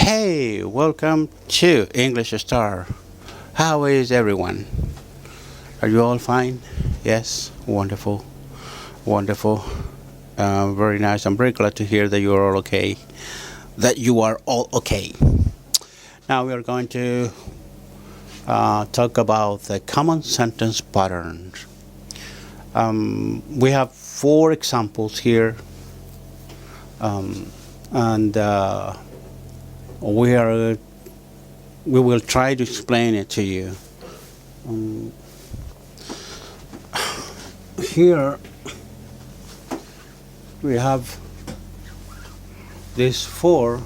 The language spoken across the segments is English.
Hey, welcome to English Star. How is everyone? Are you all fine? Yes, wonderful, wonderful. Very nice. I'm very glad to hear that you are all okay. That you are all okay. Now we are going to talk about the common sentence patterns. We have 4 examples here, and we will try to explain it to you. Here we have these 4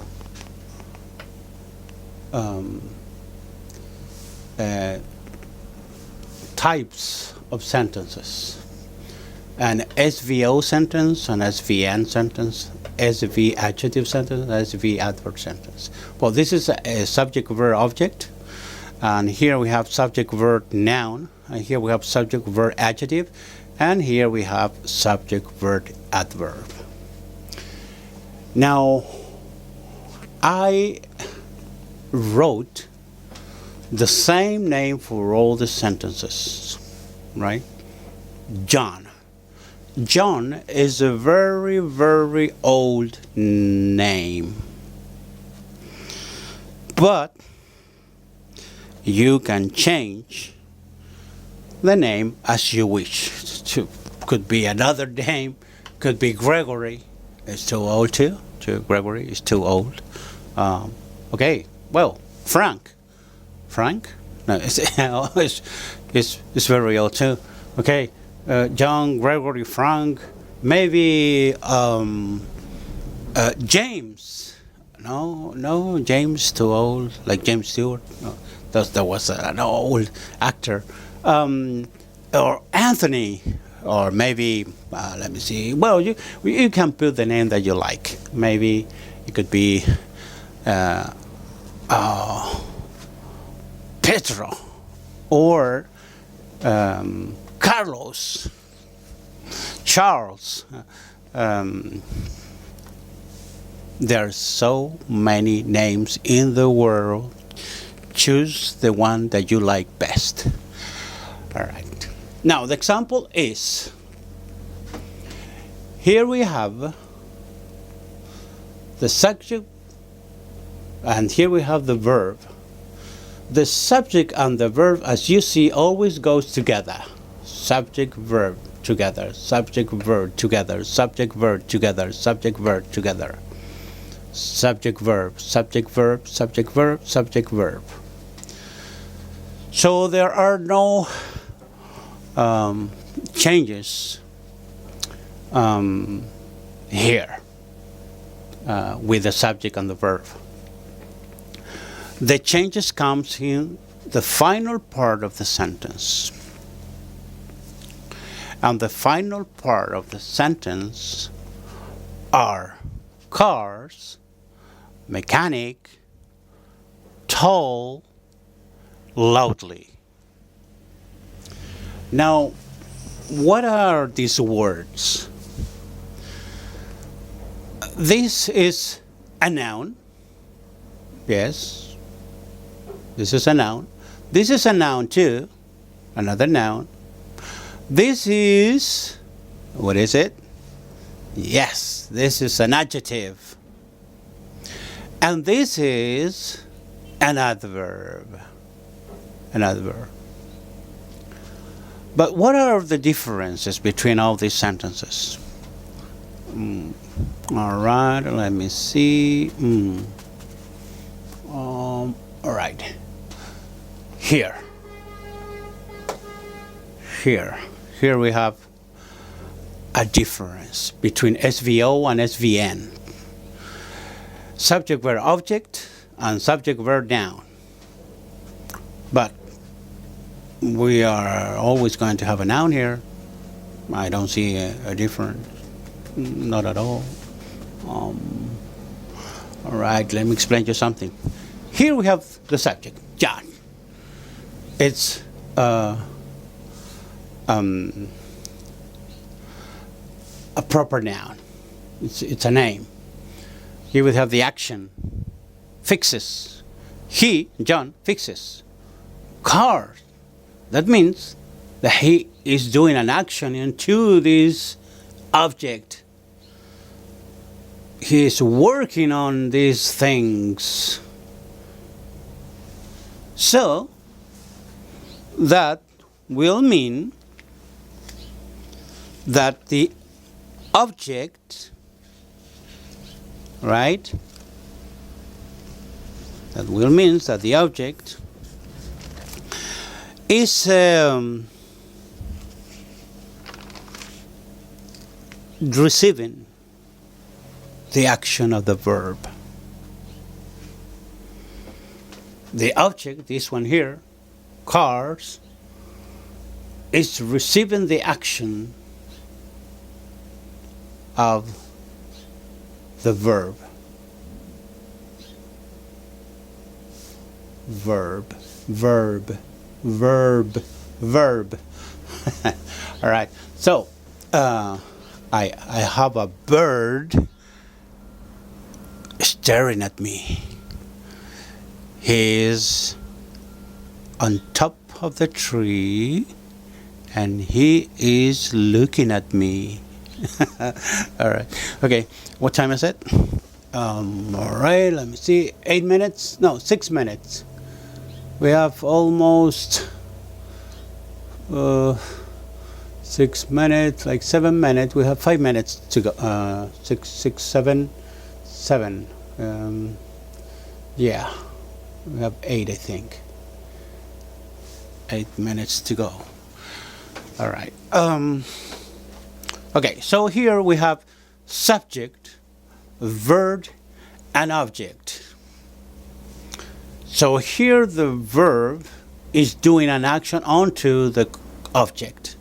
types of sentences: an SVO sentence, an SVN sentence, S-V-Adjective sentence, S-V-Adverb sentence. Well, this is a subject, verb, object, and here we have subject, verb, noun, and here we have subject, verb, adjective, and here we have subject, verb, adverb. Now, I wrote the same name for all the sentences, right? John. John is a very, very old name. But you can change the name as you wish. Could be another name, could be Gregory. It's too old too. Gregory is too old. Okay, well, Frank. Frank? No, it's very old too. Okay. John, Gregory, Frank, maybe James. No, James too old, like James Stewart. No, that was an old actor. Or Anthony, or maybe let me see. Well, you can put the name that you like. Maybe it could be Pedro, or Carlos, Charles. There are so many names in the world. Choose the one that you like best. All right. Now the example is, here we have the subject, and here we have the verb. The subject and the verb, as you see, always goes together. Subject, verb together, subject, verb together, subject, verb together, subject, verb together. Subject, verb, subject, verb, subject, verb, subject, verb. So there are no changes here with the subject and the verb. The changes comes in the final part of the sentence. And the final part of the sentence are cars, mechanic, tall, loudly. Now, what are these words? This is a noun. Yes, this is a noun. This is a noun too, another noun. This is, what is it? Yes, this is an adjective. And this is an adverb. An adverb. But what are the differences between all these sentences? All right, let me see. All right. Here we have a difference between SVO and SVN. Subject, verb, object, and subject, verb, noun. But we are always going to have a noun here. I don't see a difference. Not at all. All right, let me explain to you something. Here we have the subject, John. It's a proper noun. It's a name. Here we have the action, fixes. He, John, fixes cars. That means that he is doing an action into this object. He is working on these things. So, that will mean that the object, right? That will mean that the object is receiving the action of the verb. The object, this one here, cars, is receiving the action of the verb. Verb, verb, verb, verb. All right. So, I have a bird staring at me. He is on top of the tree and he is looking at me. All right. Okay. What time is it? All right. Let me see. 8 minutes? No, 6 minutes. We have almost 6 minutes, like 7 minutes. We have 5 minutes to go. 6, 7. Yeah. We have 8, I think. 8 minutes to go. All right. Okay, so here we have subject, verb, and object. So here the verb is doing an action onto the object.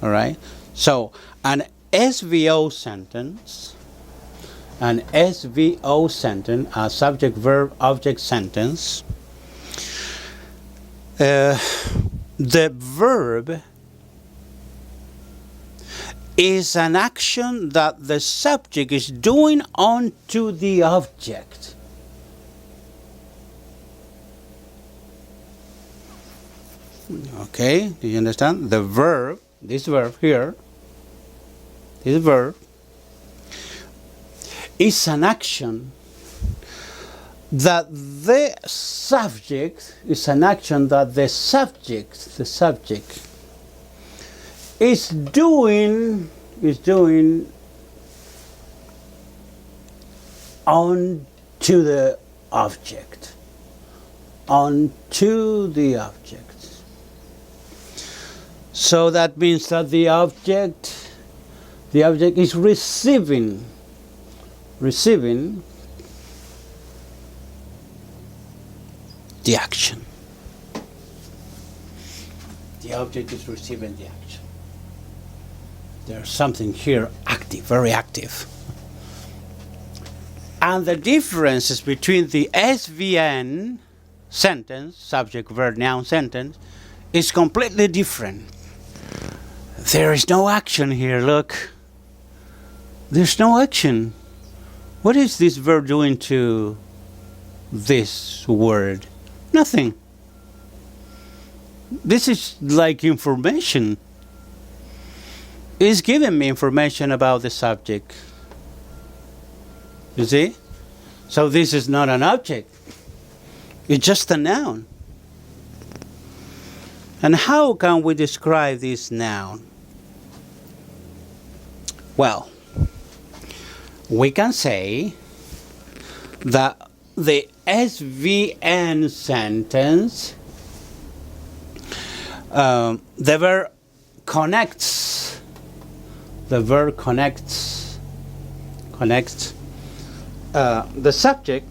All right? So an SVO sentence, a subject, verb, object sentence, the verb is an action that the subject is doing onto the object. Okay, do you understand? The verb, this verb here, this verb is an action that the subject is doing onto the object. So that means that the object is receiving the action. The object is receiving the action. There's something here active, very active. And the differences between the SVN sentence, subject, verb, noun sentence, is completely different. There is no action here, look. There's no action. What is this verb doing to this word? Nothing. This is like information. It's giving me information about the subject. You see? So this is not an object. It's just a noun. And how can we describe this noun? Well, we can say that the SVN sentence, the verb connects the subject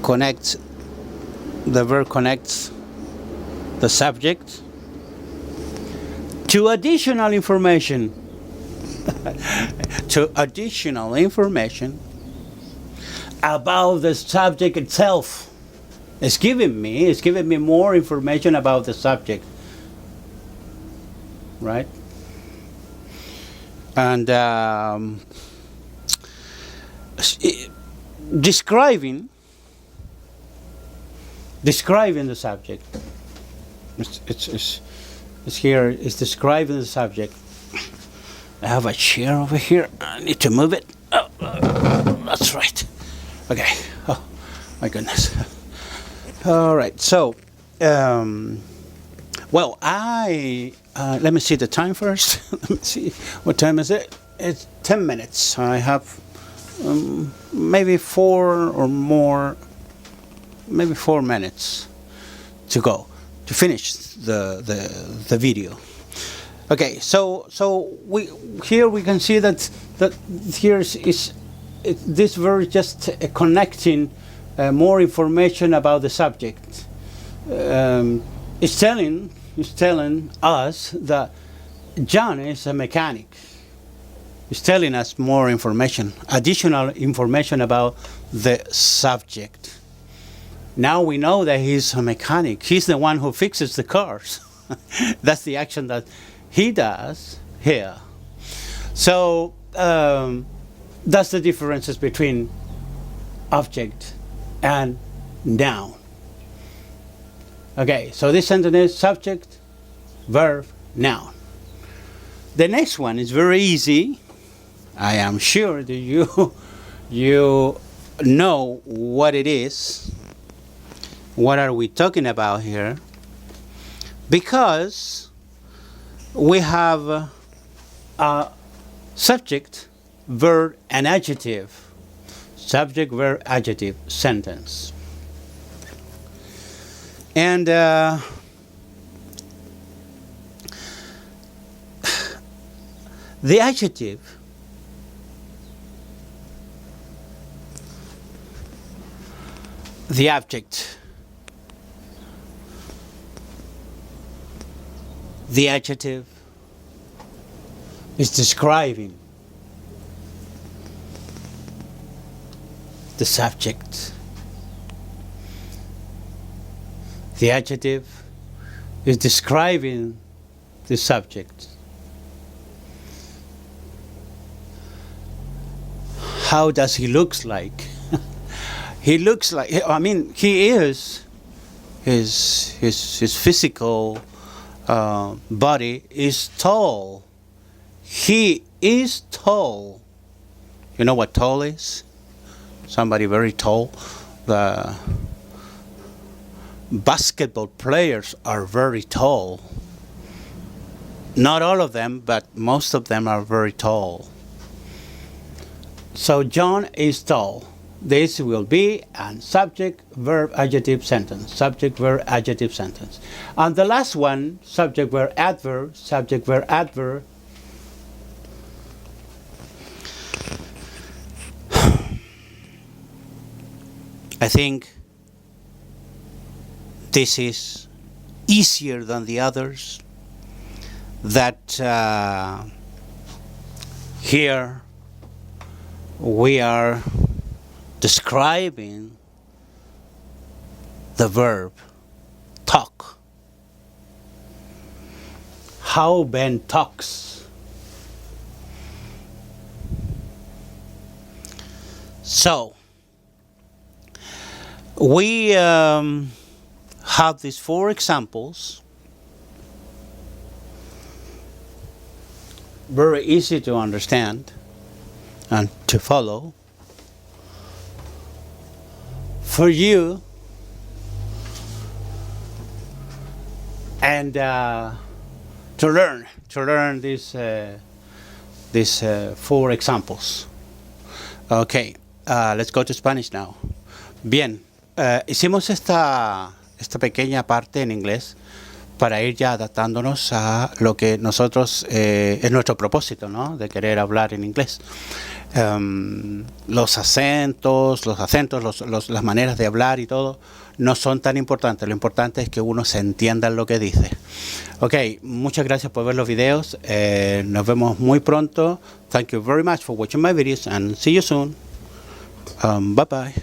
connects the subject to additional information about the subject itself. It's giving me more information about the subject. right? And describing the subject. It's here. It's describing the subject. I have a chair over here. I need to move it. Oh, that's right. Okay. Oh, my goodness. All right. So, well, let me see the time first. Let me see. What time is it? It's 10 minutes. I have maybe 4 minutes to go to finish the video. Okay, so we can see that here is this verb just connecting more information about the subject. It's telling us that John is a mechanic. It's telling us more information, additional information about the subject. Now we know that he's a mechanic. He's the one who fixes the cars. That's the action that he does here. So that's the differences between object and noun. Okay, so this sentence is subject, verb, noun. The next one is very easy. I am sure that you know what it is. What are we talking about here? Because we have a subject, verb, and adjective. Subject, verb, adjective sentence. And the adjective the object. The adjective is describing the subject. The adjective is describing the subject. How does he look like? He looks like, I mean, he is, his physical body is tall. He is tall. You know what tall is? Somebody very tall. The basketball players are very tall. Not all of them, but most of them are very tall. So John is tall. This will be a subject, verb, adjective sentence. Subject, verb, adjective sentence. And the last one, subject, verb, adverb. Subject, verb, adverb. I think this is easier than the others. That here we are describing the verb talk. How Ben talks. So we have these 4 examples. Very easy to understand and to follow. For you and to learn these 4 examples. Okay, let's go to Spanish now. Bien, hicimos esta pequeña parte en inglés para ir ya adaptándonos a lo que nosotros es nuestro propósito, ¿no? De querer hablar en inglés. Los acentos, las maneras de hablar y todo no son tan importantes. Lo importante es que uno se entienda lo que dice. Ok, muchas gracias por ver los videos. Nos vemos muy pronto. Thank you very much for watching my videos and see you soon. Bye bye.